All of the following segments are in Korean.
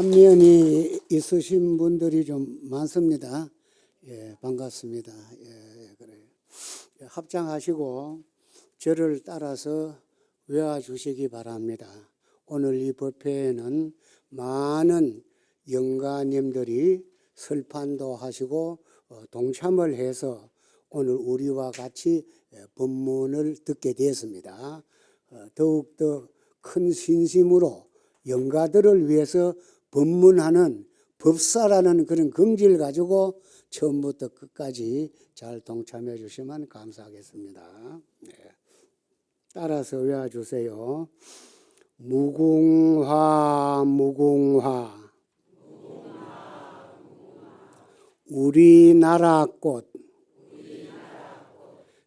안면이 있으신 분들이 좀 많습니다. 예, 반갑습니다. 예, 그래요. 합장하시고 저를 따라서 외워 주시기 바랍니다. 오늘 이 법회에는 많은 영가님들이 설판도 하시고 동참을 해서 오늘 우리와 같이 법문을 듣게 되었습니다. 더욱더 큰 신심으로 영가들을 위해서 법문하는 법사라는 그런 긍지를 가지고 처음부터 끝까지 잘 동참해 주시면 감사하겠습니다. 네. 따라서 외워주세요. 무궁화 무궁화 우리나라 꽃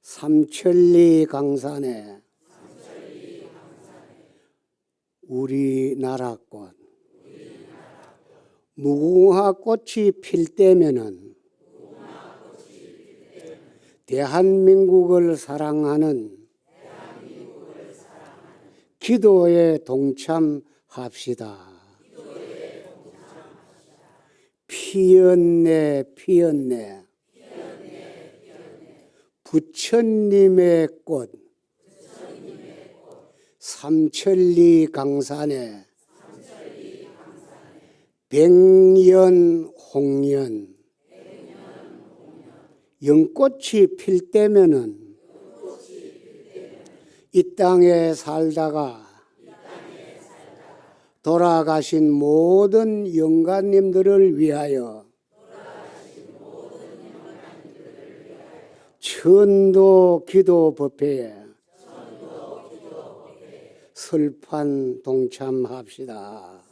삼천리 강산에 우리나라 꽃 무궁화 꽃이 필 때면은 대한민국을 사랑하는 기도에 동참합시다. 피었네 피었네 부처님의 꽃 삼천리 강산에 백년홍년 연꽃이 필 때면은 이 땅에 살다가 돌아가신 모든 영가님들을 위하여 천도 기도 법회에 설판 동참합시다.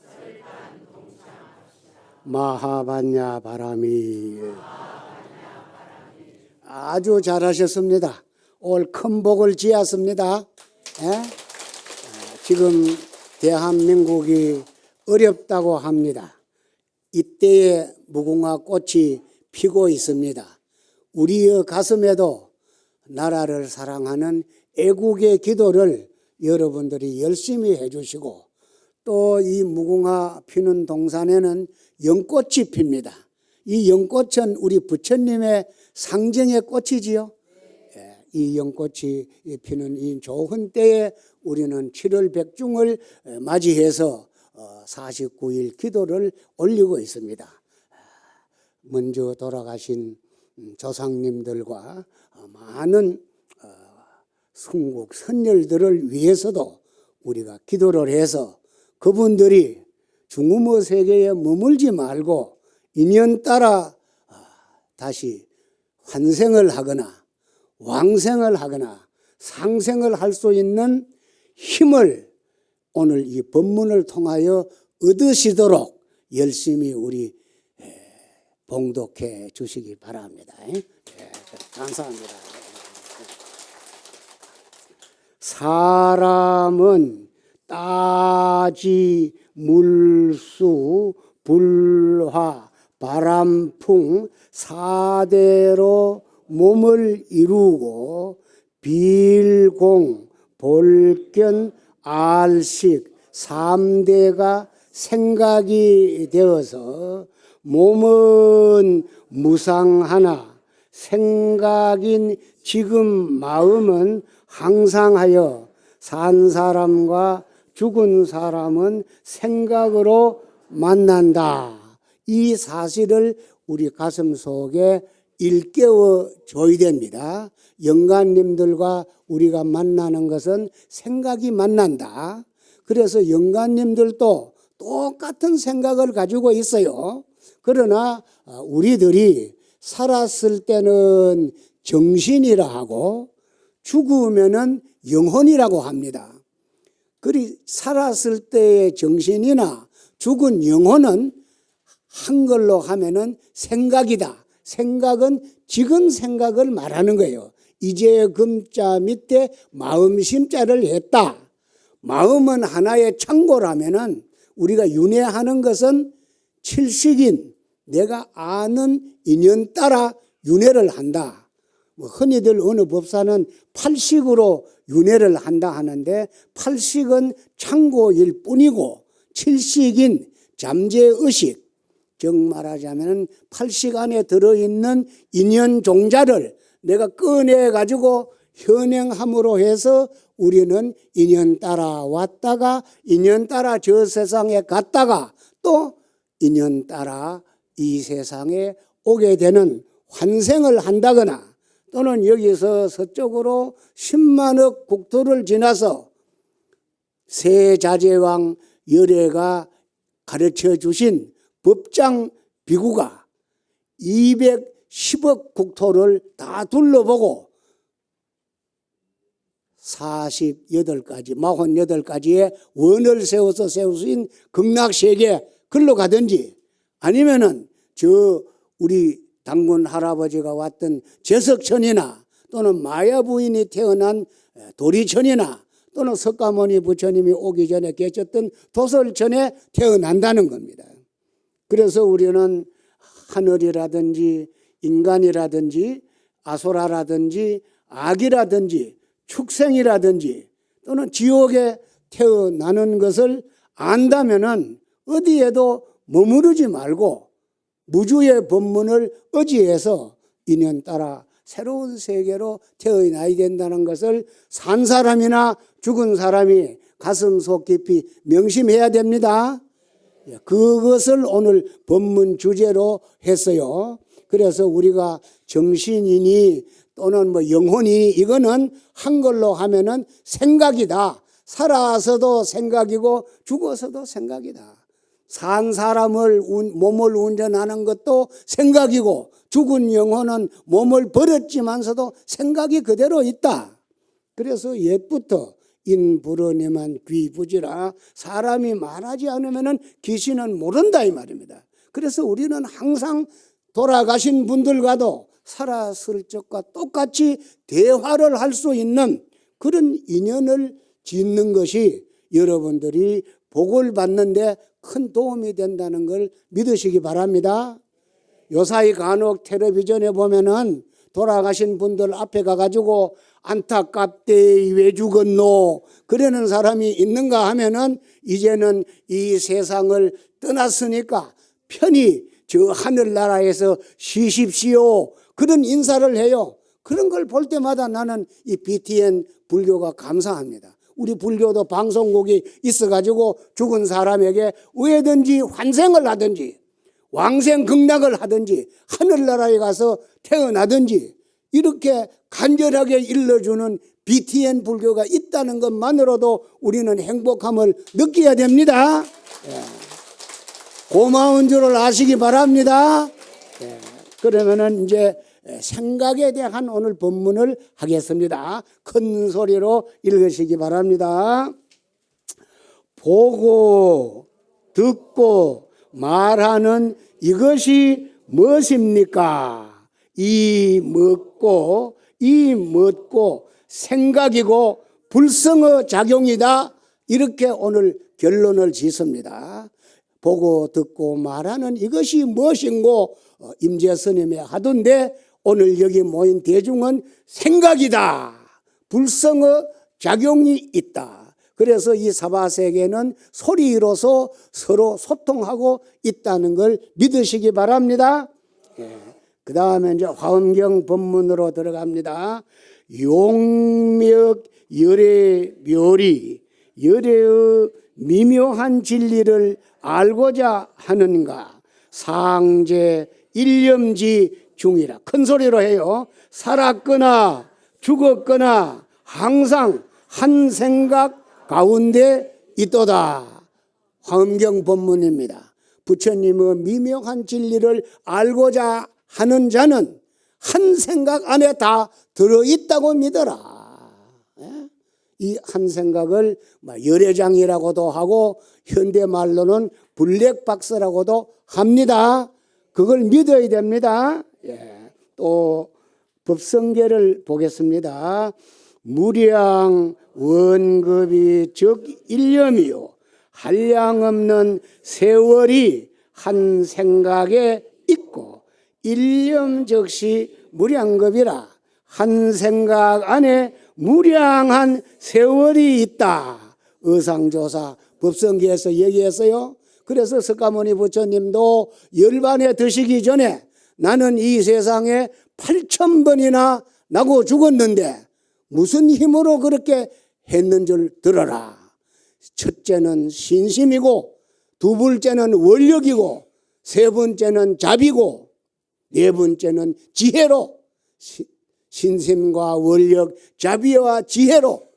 마하반야 바람이. 아주 잘하셨습니다. 올 큰 복을 지었습니다. 예? 지금 대한민국이 어렵다고 합니다. 이때에 무궁화 꽃이 피고 있습니다. 우리의 가슴에도 나라를 사랑하는 애국의 기도를 여러분들이 열심히 해주시고 또 이 무궁화 피는 동산에는 연꽃이 핍니다. 이 연꽃은 우리 부처님의 상징의 꽃이지요. 이 연꽃이 피는 이 좋은 때에 우리는 7월 백중을 맞이해서 49일 기도를 올리고 있습니다. 먼저 돌아가신 조상님들과 많은 순국 선열들을 위해서도 우리가 기도를 해서 그분들이 중음의 세계에 머물지 말고 인연 따라 다시 환생을 하거나 왕생을 하거나 상생을 할 수 있는 힘을 오늘 이 법문을 통하여 얻으시도록 열심히 우리 봉독해 주시기 바랍니다. 감사합니다. 사람은 따지 물수 불화 바람풍 사대로 몸을 이루고 빌공 볼견 알식 3대가 생각이 되어서 몸은 무상하나 생각인 지금 마음은 항상하여 산 사람과 죽은 사람은 생각으로 만난다. 이 사실을 우리 가슴 속에 일깨워 줘야 됩니다. 영가님들과 우리가 만나는 것은 생각이 만난다. 그래서 영가님들도 똑같은 생각을 가지고 있어요. 그러나 우리들이 살았을 때는 정신이라 하고 죽으면은 영혼이라고 합니다. 그리 살았을 때의 정신이나 죽은 영혼은 한글로 하면은 생각이다. 생각은 지금 생각을 말하는 거예요. 이제 금자 밑에 마음심자를 했다. 마음은 하나의 창고라면은 우리가 윤회하는 것은 칠식인 내가 아는 인연 따라 윤회를 한다. 흔히들 어느 법사는 팔식으로 윤회를 한다 하는데 팔식은 창고일 뿐이고 칠식인 잠재의식, 즉 말하자면 8식 안에 들어있는 인연 종자를 내가 꺼내가지고 현행함으로 해서 우리는 인연 따라 왔다가 인연 따라 저 세상에 갔다가 또 인연 따라 이 세상에 오게 되는 환생을 한다거나 또는 여기서 서쪽으로 10만억 국토를 지나서 세자재왕 열애가 가르쳐 주신 법장 비구가 210억 국토를 다 둘러보고 48가지, 48가지의 원을 세워서 세우신 극락세계 글로 가든지 아니면은 저 우리 당군 할아버지가 왔던 제석천이나 또는 마야 부인이 태어난 도리천이나 또는 석가모니 부처님이 오기 전에 계셨던 도설천에 태어난다는 겁니다. 그래서 우리는 하늘이라든지 인간이라든지 아소라라든지 악이라든지 축생이라든지 또는 지옥에 태어나는 것을 안다면은 어디에도 머무르지 말고 무주의 법문을 의지해서 인연 따라 새로운 세계로 태어나야 된다는 것을 산 사람이나 죽은 사람이 가슴속 깊이 명심해야 됩니다. 그것을 오늘 법문 주제로 했어요. 그래서 우리가 정신이니 또는 뭐 영혼이 이거는 한글로 하면은 생각이다. 살아서도 생각이고 죽어서도 생각이다. 산 사람을 몸을 운전하는 것도 생각이고 죽은 영혼은 몸을 버렸지만서도 생각이 그대로 있다. 그래서 옛부터 인불어내만 귀부지라 사람이 말하지 않으면 귀신은 모른다 이 말입니다. 그래서 우리는 항상 돌아가신 분들과도 살았을 적과 똑같이 대화를 할 수 있는 그런 인연을 짓는 것이 여러분들이 복을 받는데 큰 도움이 된다는 걸 믿으시기 바랍니다. 요사이 간혹 텔레비전에 보면은 돌아가신 분들 앞에 가가지고 안타깝대 왜 죽었노 그러는 사람이 있는가 하면은 이제는 이 세상을 떠났으니까 편히 저 하늘나라에서 쉬십시오 그런 인사를 해요. 그런 걸 볼 때마다 나는 이 BTN 불교가 감사합니다. 우리 불교도 방송국이 있어가지고 죽은 사람에게 왜든지 환생을 하든지 왕생극락을 하든지 하늘나라에 가서 태어나든지 이렇게 간절하게 일러주는 BTN 불교가 있다는 것만으로도 우리는 행복함을 느껴야 됩니다. 고마운 줄을 아시기 바랍니다. 그러면은 이제 생각에 대한 오늘 법문을 하겠습니다. 큰 소리로 읽으시기 바랍니다. 보고 듣고 말하는 이것이 무엇입니까? 이 묻고 생각이고 불성의 작용이다. 이렇게 오늘 결론을 짓습니다. 보고 듣고 말하는 이것이 무엇인고 임재스님이 하던데 오늘 여기 모인 대중은 생각이다. 불성의 작용이 있다. 그래서 이 사바세계는 소리로서 서로 소통하고 있다는 걸 믿으시기 바랍니다. 그 다음에 이제 화엄경 법문으로 들어갑니다. 용맥 열애 묘리 열애의 미묘한 진리를 알고자 하는가 상제 일념지 중이라. 큰 소리로 해요. 살았거나 죽었거나 항상 한 생각 가운데 있도다. 화엄경 법문입니다. 부처님의 미묘한 진리를 알고자 하는 자는 한 생각 안에 다 들어있다고 믿어라. 이 한 생각을 열애장이라고도 하고 현대말로는 블랙박스라고도 합니다. 그걸 믿어야 됩니다. 또 법성계를 보겠습니다. 무량 원급이 즉 일념이요 한량없는 세월이 한 생각에 있고 일념 즉시 무량급이라 한 생각 안에 무량한 세월이 있다. 의상조사 법성계에서 얘기했어요. 그래서 석가모니 부처님도 열반에 드시기 전에 나는 이 세상에 8,000번이나 나고 죽었는데 무슨 힘으로 그렇게 했는 줄 들어라. 첫째는 신심이고, 두 번째는 원력이고, 세 번째는 자비고, 네 번째는 지혜로, 신심과 원력, 자비와 지혜로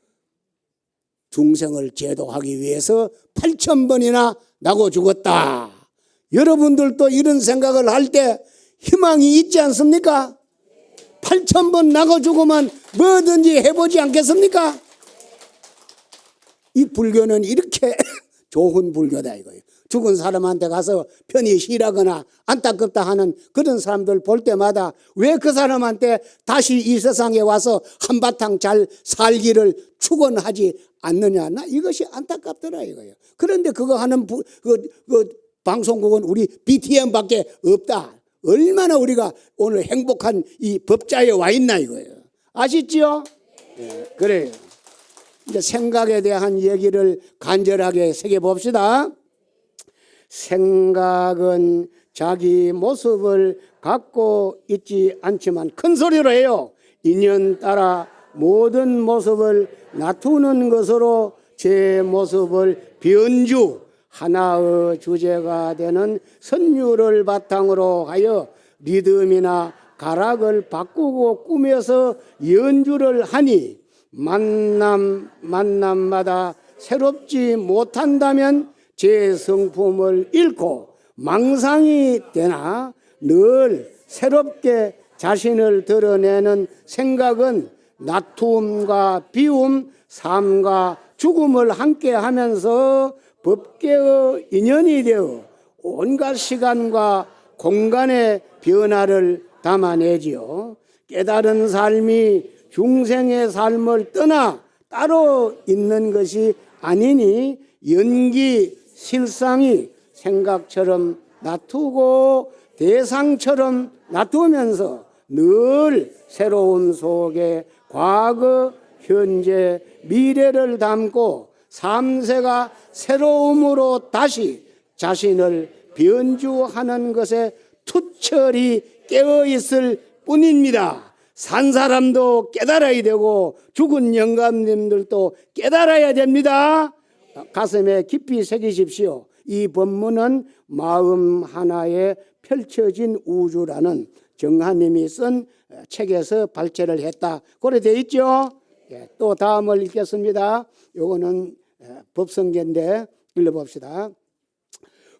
중생을 제도하기 위해서 8,000번이나 나고 죽었다. 여러분들도 이런 생각을 할 때 희망이 있지 않습니까? 8,000번 나고 죽으면 뭐든지 해보지 않겠습니까? 이 불교는 이렇게 좋은 불교다 이거예요. 죽은 사람한테 가서 편히 쉬라거나 안타깝다 하는 그런 사람들 볼 때마다 왜 그 사람한테 다시 이 세상에 와서 한바탕 잘 살기를 축원하지 않느냐. 나 이것이 안타깝더라 이거예요. 그런데 그거 하는 방송국은 우리 BTM밖에 없다. 얼마나 우리가 오늘 행복한 이 법자에 와 있나 이거예요. 아시지요? 네, 그래요. 이제 생각에 대한 얘기를 간절하게 새겨봅시다. 생각은 자기 모습을 갖고 있지 않지만, 큰 소리로 해요. 인연 따라 모든 모습을 놔두는 것으로 제 모습을 변주, 하나의 주제가 되는 선율을 바탕으로 하여 리듬이나 가락을 바꾸고 꾸며서 연주를 하니 만남마다 새롭지 못한다면 제 성품을 잃고 망상이 되나 늘 새롭게 자신을 드러내는 생각은 나툼과 비움, 삶과 죽음을 함께 하면서 법계의 인연이 되어 온갖 시간과 공간의 변화를 담아내지요. 깨달은 삶이 중생의 삶을 떠나 따로 있는 것이 아니니 연기, 실상이 생각처럼 놔두고 대상처럼 놔두면서 늘 새로움 속에 과거, 현재, 미래를 담고 3세가 새로움으로 다시 자신을 변주하는 것에 투철히 깨어있을 뿐입니다. 산 사람도 깨달아야 되고 죽은 영감님들도 깨달아야 됩니다. 가슴에 깊이 새기십시오. 이 법문은 마음 하나에 펼쳐진 우주라는 정하님이 쓴 책에서 발췌를 했다. 그래 되어 있죠? 또 다음을 읽겠습니다. 요거는 법성계인데 읽어봅시다.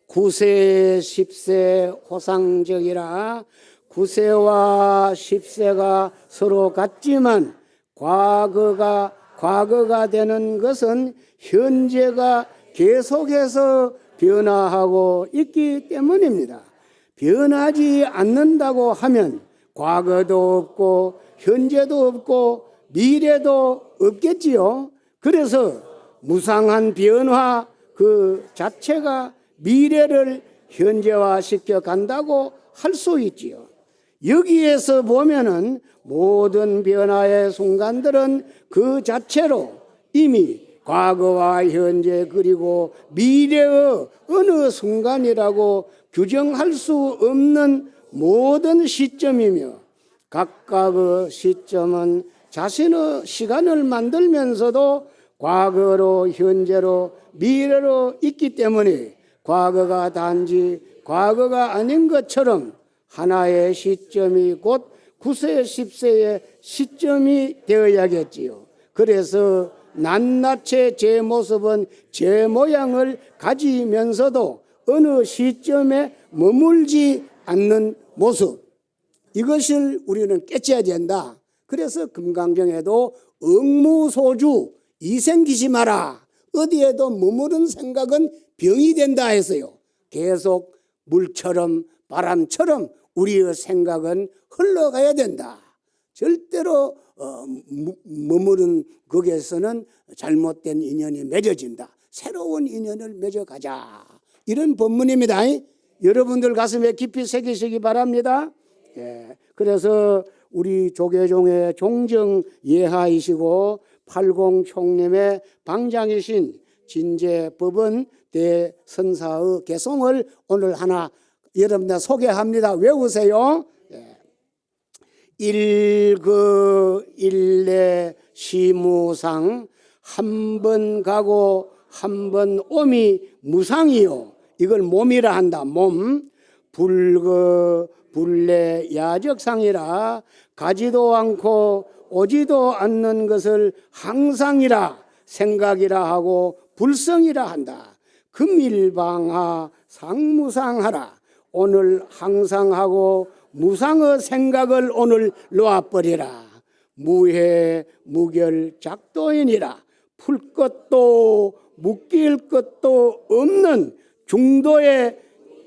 9세 10세 호상적이라 9세와 10세가 서로 같지만 과거가 되는 것은 현재가 계속해서 변화하고 있기 때문입니다. 변하지 않는다고 하면 과거도 없고 현재도 없고 미래도 없겠지요. 그래서 무상한 변화 그 자체가 미래를 현재화시켜 간다고 할 수 있지요. 여기에서 보면은 모든 변화의 순간들은 그 자체로 이미 과거와 현재 그리고 미래의 어느 순간이라고 규정할 수 없는 모든 시점이며 각각의 시점은 자신의 시간을 만들면서도 과거로 현재로 미래로 있기 때문에 과거가 단지 과거가 아닌 것처럼 하나의 시점이 곧 9세 10세의 시점이 되어야겠지요. 그래서 낱낱의 제 모습은 제 모양을 가지면서도 어느 시점에 머물지 않는 모습, 이것을 우리는 깨쳐야 된다. 그래서 금강경에도 응무소주 이생기지 마라. 어디에도 머무른 생각은 병이 된다 했어요. 계속 물처럼 바람처럼 우리의 생각은 흘러가야 된다. 절대로 머무른 거기에서는 잘못된 인연이 맺어진다. 새로운 인연을 맺어가자. 이런 법문입니다. 여러분들 가슴에 깊이 새기시기 바랍니다. 예. 그래서 우리 조계종의 종정 예하이시고 팔공총님의 방장이신 진제법은 대선사의 개송을 오늘 하나 여러분들 소개합니다. 외우세요. 일거일내 시무상 한 번 가고 한 번 오미 무상이요. 이걸 몸이라 한다. 몸. 불거불내 야적상이라 가지도 않고 오지도 않는 것을 항상이라 생각이라 하고 불성이라 한다. 금일방하 상무상하라. 오늘 항상하고 무상의 생각을 오늘 놓아버리라. 무해 무결 작도인이라. 풀 것도 묶일 것도 없는 중도의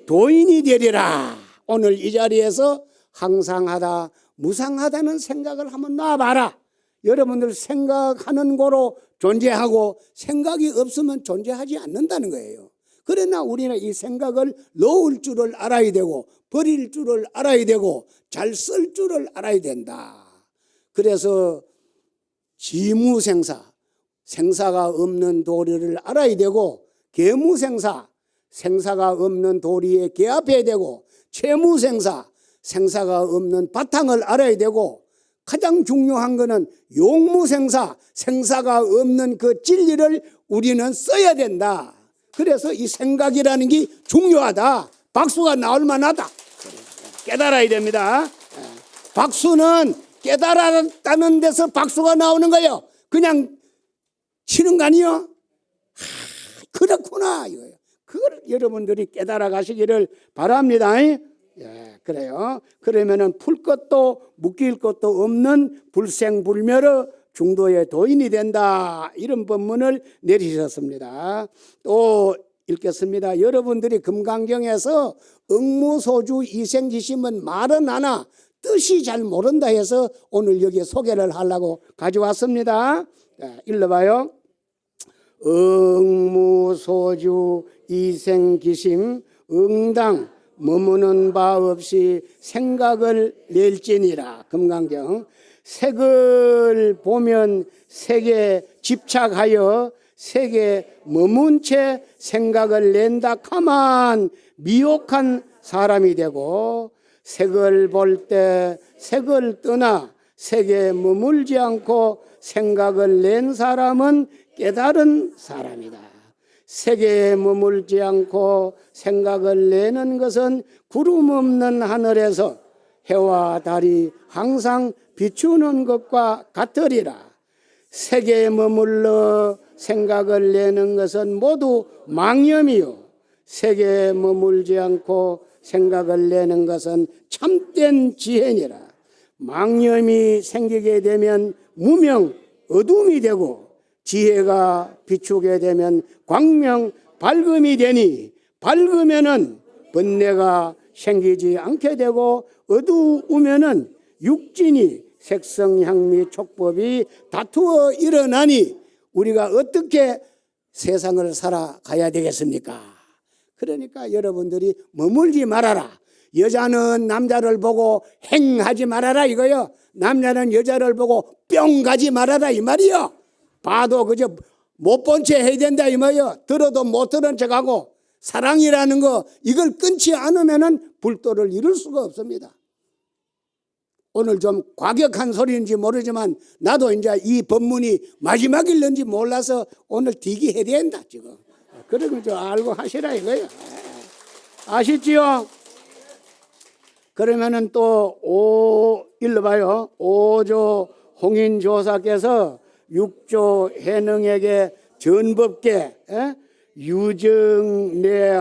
도인이 되리라. 오늘 이 자리에서 항상하다 무상하다는 생각을 한번 놔봐라. 여러분들 생각하는 거로 존재하고 생각이 없으면 존재하지 않는다는 거예요. 그러나 우리는 이 생각을 놓을 줄을 알아야 되고 버릴 줄을 알아야 되고 잘 쓸 줄을 알아야 된다. 그래서 지무생사, 생사가 없는 도리를 알아야 되고 계무생사, 생사가 없는 도리에 개합해야 되고 채무생사, 생사가 없는 바탕을 알아야 되고 가장 중요한 것은 용무생사, 생사가 없는 그 진리를 우리는 써야 된다. 그래서 이 생각이라는 게 중요하다. 박수가 나올 만하다. 깨달아야 됩니다. 박수는 깨달았다는 데서 박수가 나오는 거예요. 그냥 치는 거 아니요? 그렇구나 이거예요. 그걸 여러분들이 깨달아 가시기를 바랍니다. 그래요. 그러면은 풀 것도 묶일 것도 없는 불생불멸의 중도의 도인이 된다. 이런 법문을 내리셨습니다. 또 읽겠습니다. 여러분들이 금강경에서 응무소주 이생지심은 말은 하나 뜻이 잘 모른다 해서 오늘 여기에 소개를 하려고 가져왔습니다. 읽어봐요. 응무소주 이생기심 응당 머무는 바 없이 생각을 낼지니라. 금강경. 색을 보면 색에 집착하여 색에 머문 채 생각을 낸다 하면 미혹한 사람이 되고 색을 볼 때 색을 떠나 색에 머물지 않고 생각을 낸 사람은 깨달은 사람이다. 색에 머물지 않고 생각을 내는 것은 구름 없는 하늘에서 해와 달이 항상 비추는 것과 같으리라. 색에 머물러 생각을 내는 것은 모두 망념이요 색에 머물지 않고 생각을 내는 것은 참된 지혜니라. 망념이 생기게 되면 무명 어둠이 되고 지혜가 비추게 되면 광명 밝음이 되니 밝으면은 번뇌가 생기지 않게 되고 어두우면은 육진이 색성향미 촉법이 다투어 일어나니 우리가 어떻게 세상을 살아가야 되겠습니까? 그러니까 여러분들이 머물지 말아라. 여자는 남자를 보고 행하지 말아라 이거요. 남자는 여자를 보고 뿅 가지 말아라 이 말이요. 봐도 그저 못 본 채 해야 된다 이 말이요. 들어도 못 들은 척하고 사랑이라는 거 이걸 끊지 않으면은 불도를 이룰 수가 없습니다. 오늘 좀 과격한 소리인지 모르지만 나도 이제 이 법문이 마지막일는지 몰라서 오늘 대기해야 된다 지금. 그러면 좀 알고 하시라 이거예요. 아시지요? 그러면은 또 읽어봐요. 오조 홍인조사께서 육조 해능에게 전법계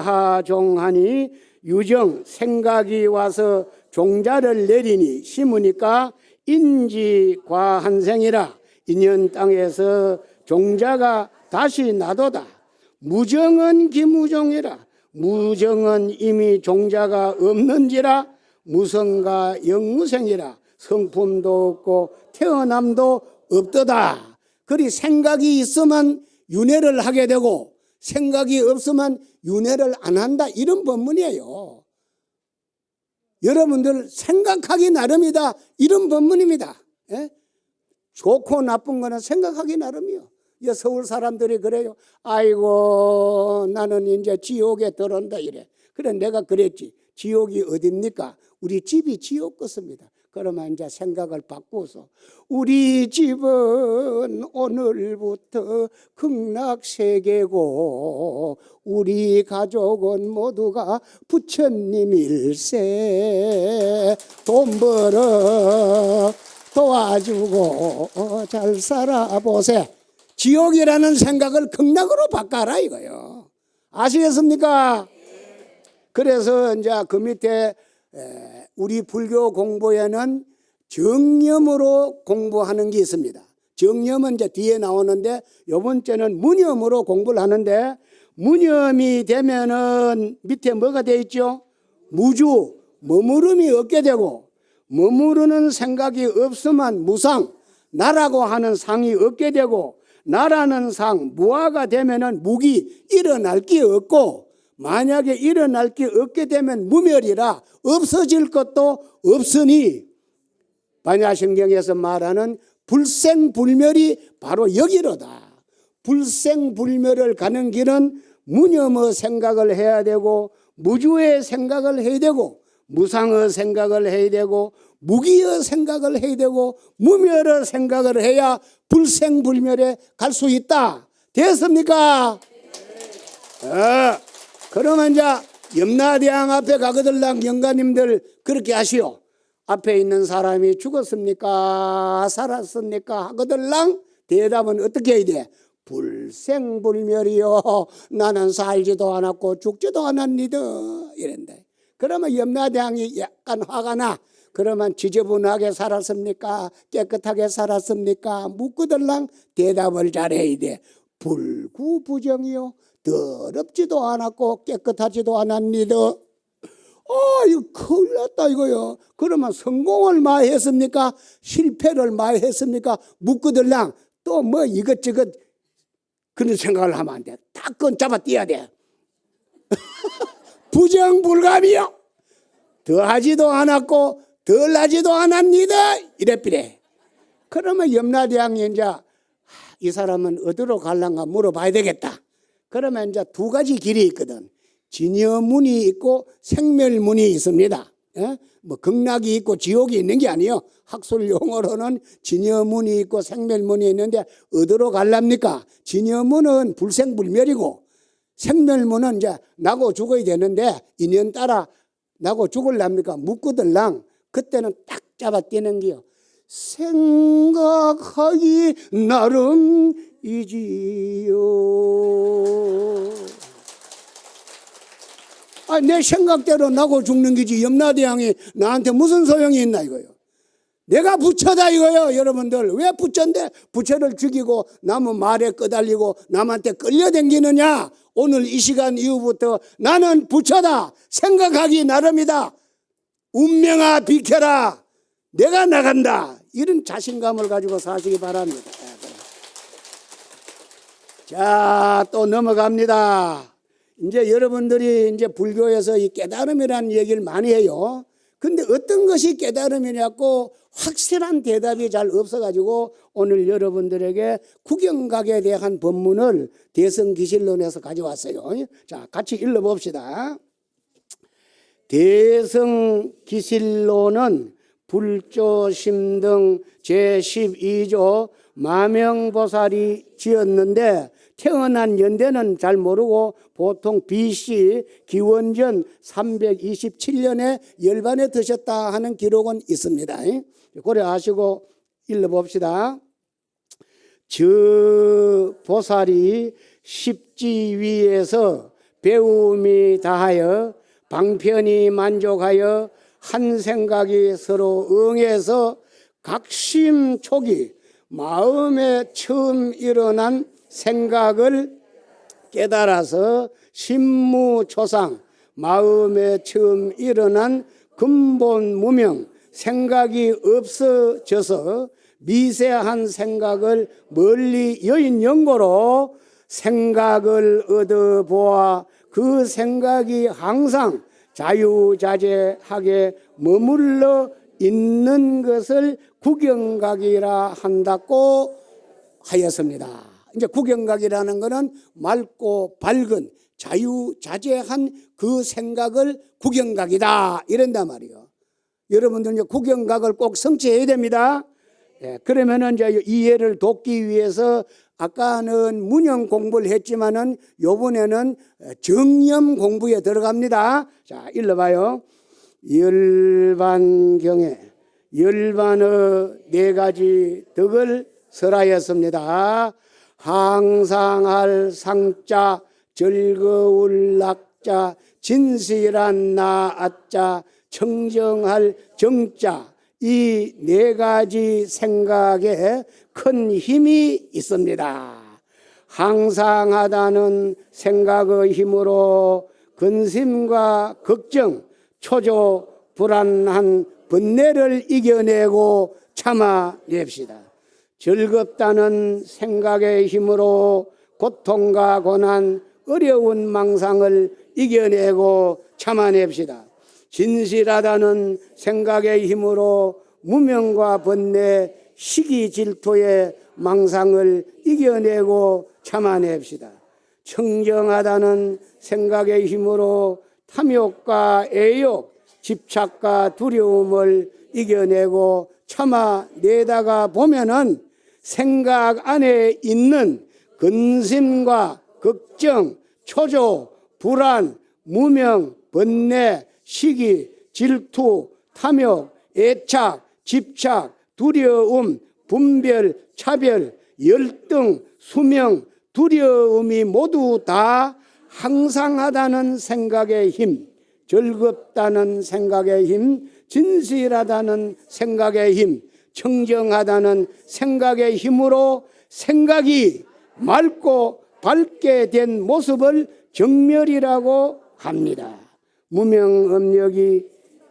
유정내하종하니 유정 생각이 와서 종자를 내리니 심으니까 인지과한생이라 인연 땅에서 종자가 다시 나도다. 무정은 기무종이라 무정은 이미 종자가 없는지라 무성과 영무생이라 성품도 없고 태어남도 없도다. 그리 생각이 있으면 윤회를 하게 되고 생각이 없으면 윤회를 안 한다. 이런 법문이에요. 여러분들 생각하기 나름이다. 이런 법문입니다. 예? 좋고 나쁜 거는 생각하기 나름이요. 서울 사람들이 그래요. 아이고 나는 이제 지옥에 들어온다 이래. 그래 내가 그랬지. 지옥이 어딥니까? 우리 집이 지옥 같습니다. 그러면 이제 생각을 바꾸어서 우리 집은 오늘부터 극락세계고 우리 가족은 모두가 부처님일세. 돈 벌어 도와주고 잘 살아보세. 지옥이라는 생각을 극락으로 바꿔라 이거요. 아시겠습니까? 그래서 이제 그 밑에 우리 불교 공부에는 정념으로 공부하는 게 있습니다. 정념은 이제 뒤에 나오는데 이번 주는 무념으로 공부를 하는데 무념이 되면은 밑에 뭐가 되어 있죠? 무주, 머무름이 없게 되고 머무르는 생각이 없으면 무상, 나라고 하는 상이 없게 되고 나라는 상, 무아가 되면은 무기, 일어날 게 없고 만약에 일어날 게 없게 되면 무멸이라 없어질 것도 없으니 반야심경에서 말하는 불생불멸이 바로 여기로다. 불생불멸을 가는 길은 무념의 생각을 해야 되고 무주의 생각을 해야 되고 무상의 생각을 해야 되고 무기의 생각을 해야 되고 무멸의 생각을 해야 불생불멸에 갈 수 있다. 됐습니까? 그러면 이제 염라대왕 앞에 가거들랑 영가님들 그렇게 하시오. 앞에 있는 사람이 죽었습니까? 살았습니까? 하거들랑 대답은 어떻게 해야 돼? 불생불멸이요. 나는 살지도 않았고 죽지도 않았니다. 이런데. 그러면 염라대왕이 약간 화가 나. 그러면 지저분하게 살았습니까? 깨끗하게 살았습니까? 묻거들랑 대답을 잘해야 돼. 불구부정이요. 더럽지도 않았고 깨끗하지도 않았니다. 이거 큰일 났다 이거요. 그러면 성공을 많이 했습니까? 실패를 많이 했습니까? 묻거들랑 또 뭐 이것저것 그런 생각을 하면 안 돼. 다 건 잡아 띄어야 돼. 부정불감이요. 더하지도 않았고 덜하지도 않았니다. 이랬비래. 그러면 염라대왕이 이제 이 사람은 어디로 갈란가 물어봐야 되겠다. 그러면 이제 두 가지 길이 있거든. 진여문이 있고 생멸문이 있습니다. 뭐 극락이 있고 지옥이 있는 게 아니에요. 학술 용어로는 진여문이 있고 생멸문이 있는데 어디로 갈랍니까? 진여문은 불생불멸이고 생멸문은 이제 나고 죽어야 되는데 인연 따라 나고 죽을랍니까? 묻거들랑 그때는 딱 잡아 뛰는 게요. 생각하기 나름이지요. 내 생각대로 나고 죽는 거지 염라대왕이 나한테 무슨 소용이 있나 이거요. 내가 부처다 이거요. 여러분들 왜 부처인데 부처를 죽이고 남의 말에 끄달리고 남한테 끌려다니느냐. 오늘 이 시간 이후부터 나는 부처다. 생각하기 나름이다. 운명아 비켜라. 내가 나간다. 이런 자신감을 가지고 사시기 바랍니다. 자, 또 넘어갑니다. 이제 여러분들이 이제 불교에서 이 깨달음이라는 얘기를 많이 해요. 근데 어떤 것이 깨달음이냐고 확실한 대답이 잘 없어가지고 오늘 여러분들에게 구경각에 대한 법문을 대성기실론에서 가져왔어요. 자, 같이 읽어봅시다. 대성기실론은 불조심등 제12조 마명보살이 지었는데 태어난 연대는 잘 모르고 보통 BC 기원전 327년에 열반에 드셨다 하는 기록은 있습니다. 고려하시고 읽어봅시다. 저 보살이 십지 위에서 배움이 다하여 방편히 만족하여 한 생각이 서로 응해서 각심초기 마음에 처음 일어난 생각을 깨달아서 심무초상 마음에 처음 일어난 근본 무명 생각이 없어져서 미세한 생각을 멀리 여인 연고로 생각을 얻어보아 그 생각이 항상 자유자재하게 머물러 있는 것을 구경각이라 한다고 하였습니다. 이제 구경각이라는 거는 맑고 밝은 자유자재한 그 생각을 구경각이다 이런단 말이에요. 여러분들 이제 구경각을 꼭 성취해야 됩니다. 예, 그러면은 이제 이해를 돕기 위해서 아까는 문형 공부를 했지만은 요번에는 정념 공부에 들어갑니다. 자, 읽어봐요. 열반경에 열반의 네 가지 덕을 설하였습니다. 항상 할 상자, 즐거울 낙자, 진실한 나아자, 청정할 정자, 이 네 가지 생각에 큰 힘이 있습니다. 항상하다는 생각의 힘으로 근심과 걱정, 초조, 불안한 번뇌를 이겨내고 참아냅시다. 즐겁다는 생각의 힘으로 고통과 고난, 어려운 망상을 이겨내고 참아냅시다. 진실하다는 생각의 힘으로 무명과 번뇌, 시기 질투의 망상을 이겨내고 참아냅시다. 청정하다는 생각의 힘으로 탐욕과 애욕, 집착과 두려움을 이겨내고 참아내다가 보면은 생각 안에 있는 근심과 걱정, 초조, 불안, 무명, 번뇌, 시기, 질투, 탐욕, 애착, 집착, 두려움, 분별, 차별, 열등, 수명, 두려움이 모두 다 항상하다는 생각의 힘, 즐겁다는 생각의 힘, 진실하다는 생각의 힘, 청정하다는 생각의 힘으로 생각이 맑고 밝게 된 모습을 정멸이라고 합니다. 무명업력이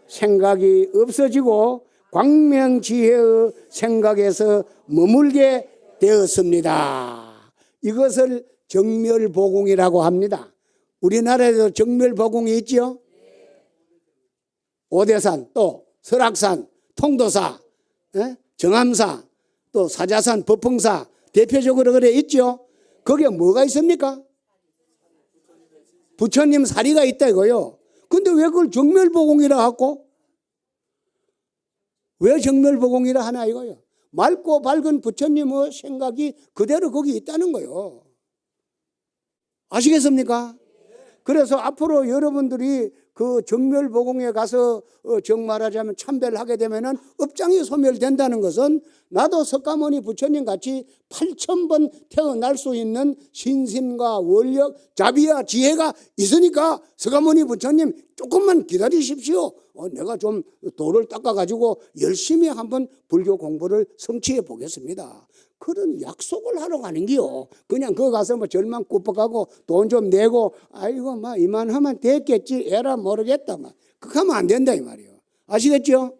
생각이 없어지고 광명지혜의 생각에서 머물게 되었습니다. 이것을 정멸보공이라고 합니다. 우리나라에도 정멸보공이 있죠. 오대산, 또 설악산, 통도사, 정암사, 또 사자산, 법흥사 대표적으로 그래 있죠. 거기에 뭐가 있습니까? 부처님 사리가 있다 이거요. 근데 왜 그걸 정멸보공이라 하고? 왜 정멸보공이라 하나 이거요? 맑고 밝은 부처님의 생각이 그대로 거기 있다는 거요. 아시겠습니까? 그래서 앞으로 여러분들이 그 정멸보공에 가서 정말하자면 참배를 하게 되면은 업장이 소멸된다는 것은 나도 석가모니 부처님 같이 8,000번 태어날 수 있는 신심과 원력, 자비와 지혜가 있으니까 석가모니 부처님 조금만 기다리십시오. 내가 좀 도를 닦아가지고 열심히 한번 불교 공부를 성취해 보겠습니다. 그런 약속을 하러 가는 기요. 그냥 거기 가서 뭐 절망 꾸벅하고 돈 좀 내고 아이고 막 이만하면 됐겠지 에라 모르겠다 막 그렇게 하면 안 된다 이 말이에요. 아시겠죠?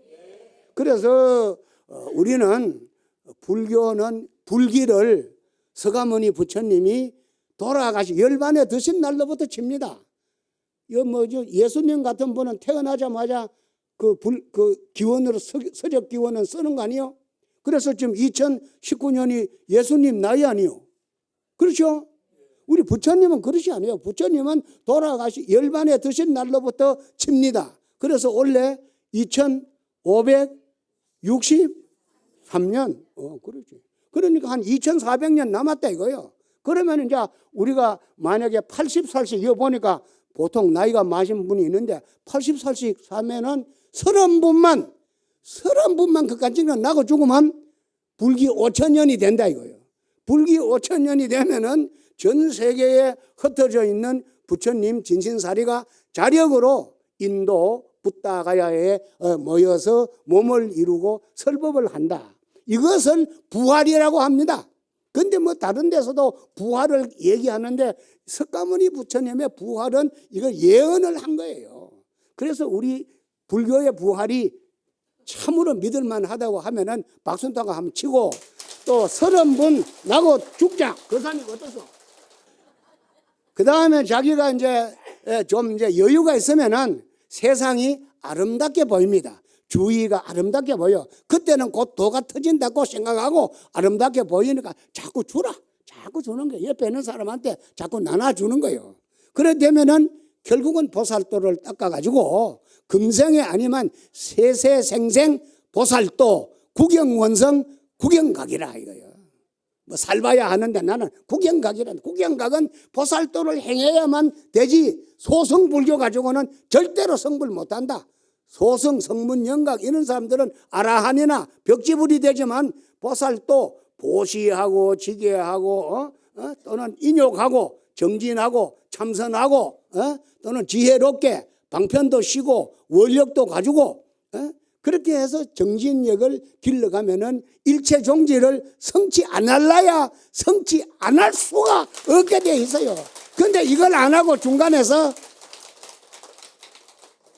그래서 우리는 불교는 불기를 석가모니 부처님이 돌아가시 열반에 드신 날로부터 칩니다. 이거 뭐죠? 예수님 같은 분은 태어나자마자 그 기원으로 서적 기원은 쓰는 거 아니에요? 그래서 지금 2019년이 예수님 나이 아니요. 그렇죠? 우리 부처님은 그렇지 않아요. 부처님은 돌아가시 열반에 드신 날로부터 칩니다. 그래서 원래 2563년 그렇지. 그러니까 한 2400년 남았다 이거예요. 그러면 이제 우리가 만약에 80살씩 이거 보니까 보통 나이가 많으신 분이 있는데 80살씩 사면은 30분만 그까지는 나고 죽으면 불기 5000년이 된다 이거예요. 불기 5000년이 되면은 전 세계에 흩어져 있는 부처님 진신사리가 자력으로 인도 붓다가야에 모여서 몸을 이루고 설법을 한다. 이것을 부활이라고 합니다. 근데 뭐 다른 데서도 부활을 얘기하는데 석가모니 부처님의 부활은 이거 예언을 한 거예요. 그래서 우리 불교의 부활이 참으로 믿을만하다고 하면은 박순타가 한번 치고 또 30분 나고 죽자. 그 사람이 어떠소? 그 다음에 자기가 이제 좀 이제 여유가 있으면은 세상이 아름답게 보입니다. 주위가 아름답게 보여. 그때는 곧 도가 터진다고 생각하고 아름답게 보이니까 자꾸 주라. 자꾸 주는 거예요. 옆에 있는 사람한테 자꾸 나눠주는 거예요. 그래 되면은 결국은 보살도를 닦아가지고 금생에 아니면 세세생생 보살도 구경원성 구경각이라 이거예요. 뭐 살봐야 하는데 나는 구경각이란, 구경각은 보살도를 행해야만 되지 소승불교 가지고는 절대로 성불 못한다. 소승, 성문, 영각 이런 사람들은 아라한이나 벽지불이 되지만 보살도 보시하고 지게하고 또는 인욕하고 정진하고 참선하고 또는 지혜롭게 방편도 쉬고 원력도 가지고 그렇게 해서 정진력을 길러가면은 일체 종지를 성취 안 할라야 성취 안 할 수가 없게 돼 있어요. 그런데 이걸 안 하고 중간에서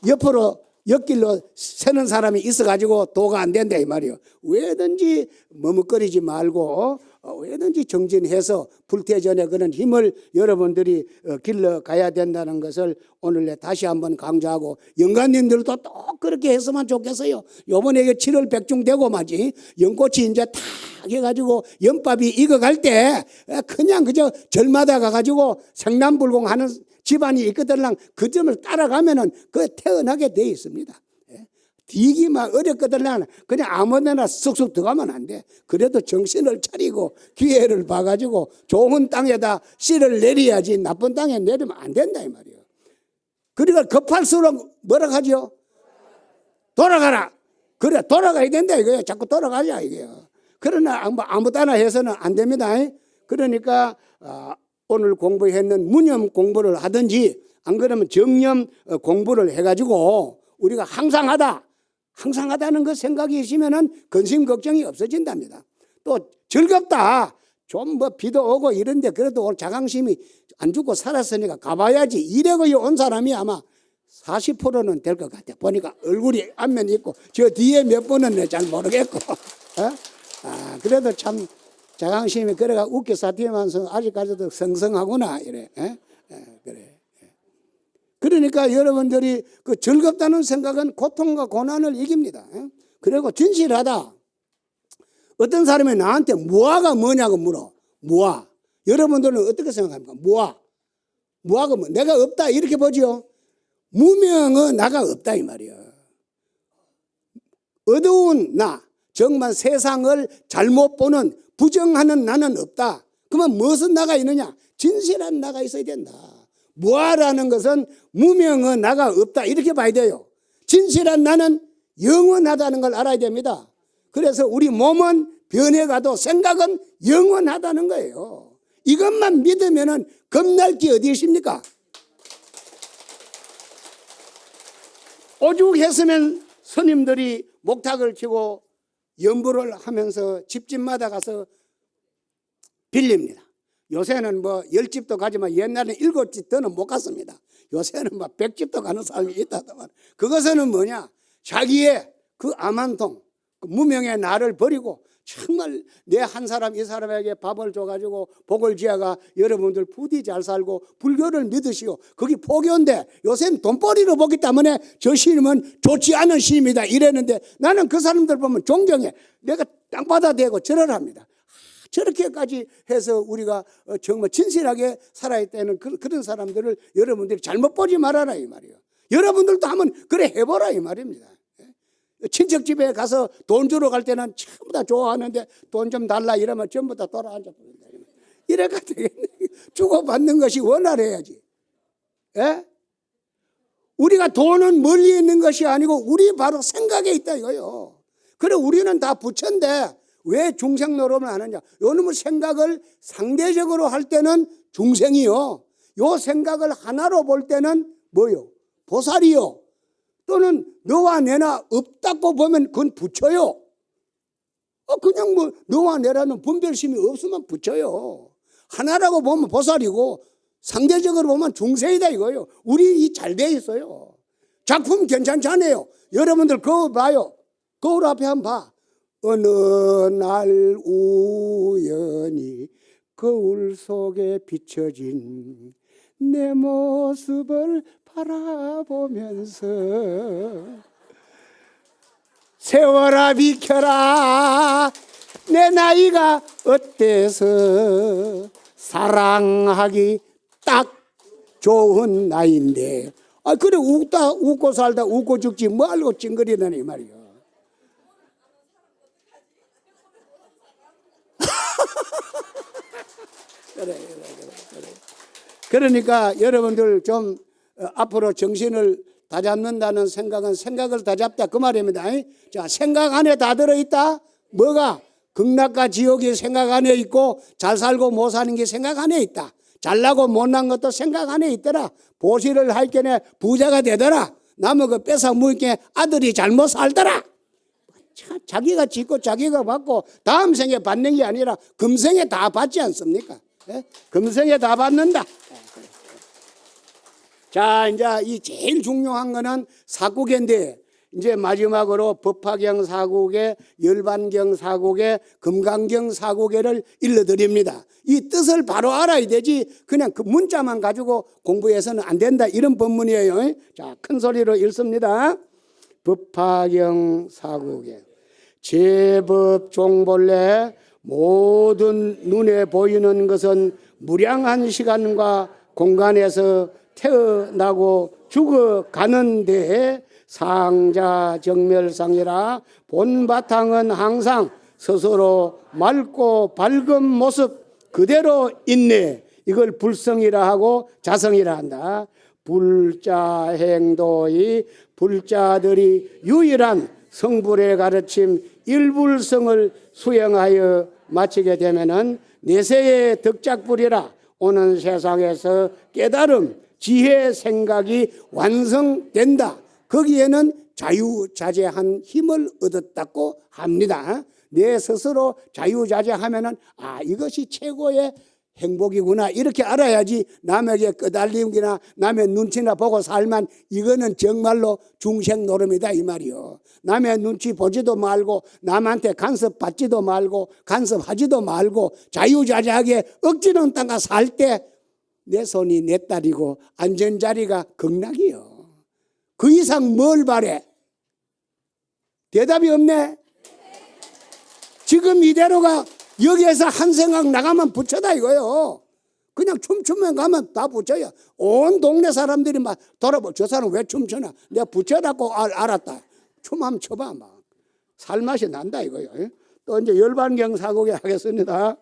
옆으로 옆길로 새는 사람이 있어가지고 도가 안 된다 이 말이에요. 왜든지 머뭇거리지 말고 왜든지 정진해서 불태전에 그런 힘을 여러분들이 길러가야 된다는 것을 오늘 다시 한번 강조하고 영가님들도 또 그렇게 했으면 좋겠어요. 요번에 7월 백중되고 마지 연꽃이 이제 탁 해가지고 연밥이 익어갈 때 그냥 그저 절마다 가가지고 생남불공하는 집안이 있거들랑 그 점을 따라가면은 그 태어나게 돼 있습니다. 뒤기만 어렵거든요. 그냥 아무데나 쑥쑥 들어가면 안 돼. 그래도 정신을 차리고 기회를 봐가지고 좋은 땅에다 씨를 내려야지 나쁜 땅에 내리면 안 된다 이 말이에요. 그러니까 급할수록 뭐라 하죠? 돌아가라. 그래 돌아가야 된다 이거예요. 자꾸 돌아가자 이거예요. 그러나 아무 따나 해서는 안 됩니다. 그러니까 오늘 공부했는 무념 공부를 하든지 안 그러면 정념 공부를 해가지고 우리가 항상하다는 그 생각이 있으면은 근심 걱정이 없어진답니다. 또 즐겁다. 좀 뭐 비도 오고 이런데 그래도 오늘 자강심이 안 죽고 살았으니까 가봐야지. 이래고 온 사람이 아마 40%는 될 것 같아. 보니까 얼굴이 앞면 있고 저 뒤에 몇 분은 잘 모르겠고. 그래도 참 자강심이 그래가 웃겨 사티면서 아직까지도 성성하구나 이래. 그래. 그러니까 여러분들이 그 즐겁다는 생각은 고통과 고난을 이깁니다. 그리고 진실하다. 어떤 사람이 나한테 무아가 뭐냐고 물어. 무아. 여러분들은 어떻게 생각합니까? 무아가 뭐? 내가 없다 이렇게 보죠. 무명은 나가 없다 이 말이야. 어두운 나, 정말 세상을 잘못 보는 부정하는 나는 없다. 그러면 무엇은 나가 있느냐? 진실한 나가 있어야 된다. 무아라는 것은 무명은 나가 없다 이렇게 봐야 돼요. 진실한 나는 영원하다는 걸 알아야 됩니다. 그래서 우리 몸은 변해가도 생각은 영원하다는 거예요. 이것만 믿으면 겁날 게 어디 있습니까? 오죽했으면 스님들이 목탁을 치고 연부를 하면서 집집마다 가서 빌립니다. 요새는 뭐 10집도 가지만 옛날에는 7집 더는 못 갔습니다. 요새는 막 100집도 가는 사람이 있다더만. 그것은 뭐냐? 자기의 그 암한통, 그 무명의 나를 버리고 정말 내 한 사람 이 사람에게 밥을 줘가지고 복을 지어가 여러분들 부디 잘 살고 불교를 믿으시오. 거기 포교인데 요새는 돈벌이로 보기 때문에 저 스님은 좋지 않은 스님이다 이랬는데 나는 그 사람들 보면 존경해. 내가 땅바닥 대고 절을 합니다. 저렇게까지 해서 우리가 정말 진실하게 살아야 되는 그런 사람들을 여러분들이 잘못 보지 말아라 이 말이에요. 여러분들도 한번 그래 해보라 이 말입니다. 친척집에 가서 돈 주러 갈 때는 전부 다 좋아하는데 돈 좀 달라 이러면 전부 다 돌아앉아 버린다. 이래가 되겠네. 주고받는 것이 원활해야지. 예? 우리가 돈은 멀리 있는 것이 아니고 우리 바로 생각에 있다 이거요. 그래 우리는 다 부처인데 왜 중생 노름을 하느냐? 요놈의 생각을 상대적으로 할 때는 중생이요. 요 생각을 하나로 볼 때는 뭐요? 보살이요. 또는 너와 내나 없다고 보면 그건 부처요. 그냥 뭐 너와 내라는 분별심이 없으면 부처요. 하나라고 보면 보살이고 상대적으로 보면 중생이다 이거예요. 우리 이 잘 돼 있어요. 작품 괜찮잖아요. 여러분들 거울 봐요. 거울 앞에 한번 봐. 어느 날 우연히 거울 속에 비춰진 내 모습을 바라보면서 세월아 비켜라 내 나이가 어때서 사랑하기 딱 좋은 나이인데, 그래 웃고 살다 웃고 죽지 뭐 알고 찡그리느니 말이야. 그래. 그러니까 여러분들 좀 앞으로 정신을 다잡는다는 생각은 생각을 다잡다 그 말입니다. 자, 생각 안에 다 들어있다. 뭐가? 극락과 지옥이 생각 안에 있고, 잘 살고 못 사는 게 생각 안에 있다. 잘나고 못난 것도 생각 안에 있더라. 보시를 할 게네 부자가 되더라. 남의 거 뺏어 먹게 아들이 잘못 살더라. 자기가 짓고 자기가 받고 다음 생에 받는 게 아니라 금생에 다 받지 않습니까? 금생에 다 받는다. 자, 이제 이 제일 중요한 거는 사국인데, 이제 마지막으로 법화경 사국에, 열반경 사국에, 금강경 사국에를 일러드립니다. 이 뜻을 바로 알아야 되지 그냥 그 문자만 가지고 공부해서는 안 된다, 이런 법문이에요. 자, 큰 소리로 읽습니다. 법화경 사국에 제법 종본래 모든 눈에 보이는 것은 무량한 시간과 공간에서 태어나고 죽어가는데 상자 정멸상이라 본바탕은 항상 스스로 맑고 밝은 모습 그대로 있네. 이걸 불성이라 하고 자성이라 한다. 불자 행도의 불자들이 유일한 성불의 가르침 일불성을 수행하여 마치게 되면은 내세의 덕작불이라 오는 세상에서 깨달음, 지혜, 생각이 완성된다. 거기에는 자유자재한 힘을 얻었다고 합니다. 내 스스로 자유자재하면은 이것이 최고의 행복이구나, 이렇게 알아야지 남에게 끄달림이나 남의 눈치나 보고 살만, 이거는 정말로 중생 노름이다 이 말이요. 남의 눈치 보지도 말고 남한테 간섭받지도 말고 간섭하지도 말고 자유자재하게 억지로 땅가 살 때 내 손이 내 딸이고 안전자리가 극락이요. 그 이상 뭘 바래? 대답이 없네. 지금 이대로가 여기에서 한 생각 나가면 부처다 이거요. 그냥 춤추면 가면 다 부처야. 온 동네 사람들이 막 돌아보, 저 사람 왜 춤추나? 내가 부처라고 알았다. 춤 한번 춰봐. 막 살맛이 난다 이거요. 또 이제 열반경 사국에 하겠습니다.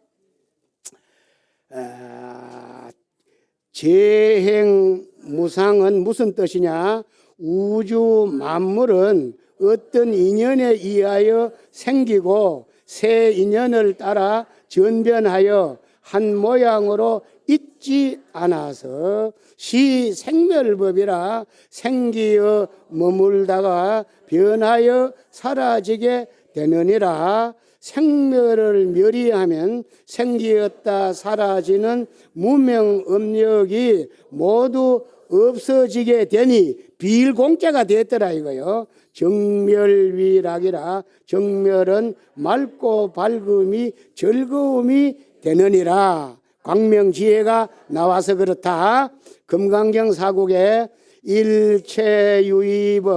재행무상은 무슨 뜻이냐? 우주 만물은 어떤 인연에 의하여 생기고 새 인연을 따라 전변하여 한 모양으로 있지 않아서 시생멸법이라 생기어 머물다가 변하여 사라지게 되느니라. 생멸을 멸의하면 생기었다 사라지는 무명업력이 모두 없어지게 되니 비일공짜가 됐더라 이거요. 정멸위락이라 정멸은 맑고 밝음이 즐거움이 되느니라. 광명지혜가 나와서 그렇다. 금강경 사국에 일체유의법,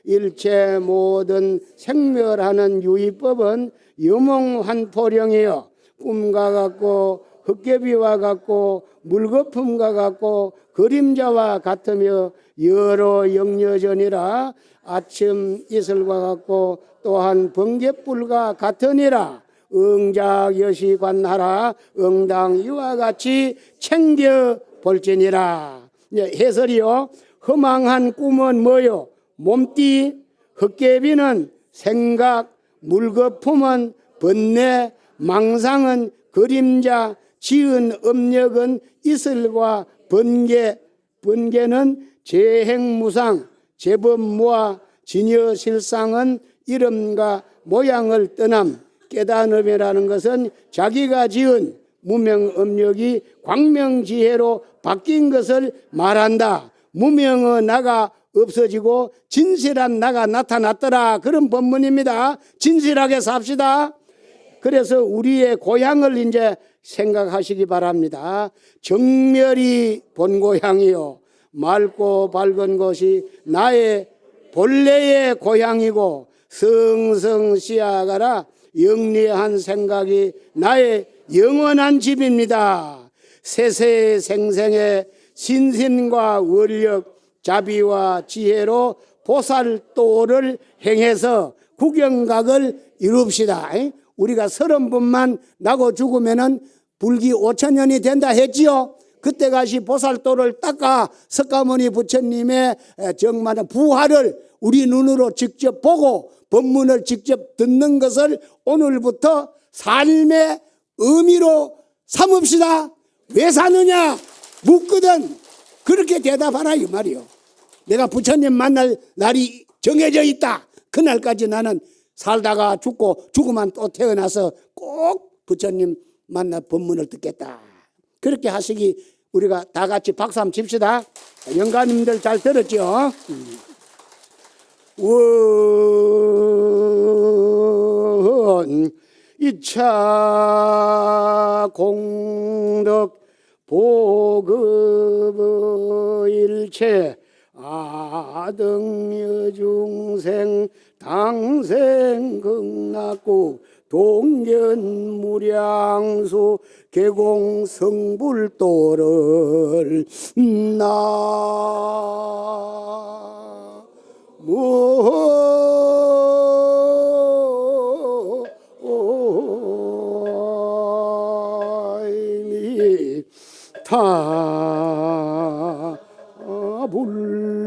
일체 모든 생멸하는 유의법은 유몽환포령이요. 꿈과 같고 헛개비와 같고 물거품과 같고 그림자와 같으며 여러 영여전이라 아침 이슬과 같고 또한 번갯불과 같으니라. 응작여시관하라 응당 이와 같이 챙겨볼지니라. 해설이요. 허망한 꿈은 뭐요? 몸띠, 헛개비는 생각, 물거품은 번뇌, 망상은 그림자, 지은 업력은 이슬과 번개, 번개는 재행무상, 제법무아, 진여실상은 이름과 모양을 떠남. 깨달음이라는 것은 자기가 지은 무명업력이 광명지혜로 바뀐 것을 말한다. 무명의 나가 없어지고 진실한 나가 나타났더라. 그런 법문입니다. 진실하게 삽시다. 그래서 우리의 고향을 이제 생각하시기 바랍니다. 정멸이 본고향이요. 맑고 밝은 곳이 나의 본래의 고향이고 성성시아가라 영리한 생각이 나의 영원한 집입니다. 세세생생의 신신과 원력, 자비와 지혜로 보살도를 행해서 국영각을 이룹시다. 우리가 30분만 나고 죽으면은 불기 5천년이 된다 했지요. 그때까지 보살도를 닦아 석가모니 부처님의 정말 부활을 우리 눈으로 직접 보고 법문을 직접 듣는 것을 오늘부터 삶의 의미로 삼읍시다. 왜 사느냐 묻거든 그렇게 대답하라 이 말이요. 내가 부처님 만날 날이 정해져 있다. 그날까지 나는 살다가 죽고 죽으면 또 태어나서 꼭 부처님 만나 법문을 듣겠다. 그렇게 하시기 우리가 다 같이 박수 한번 칩시다. 영가님들 잘 들었죠? 원 이차 공덕 보급일체 아등여중생 당생 극락국 동견무량수 계공성불도를 나무타불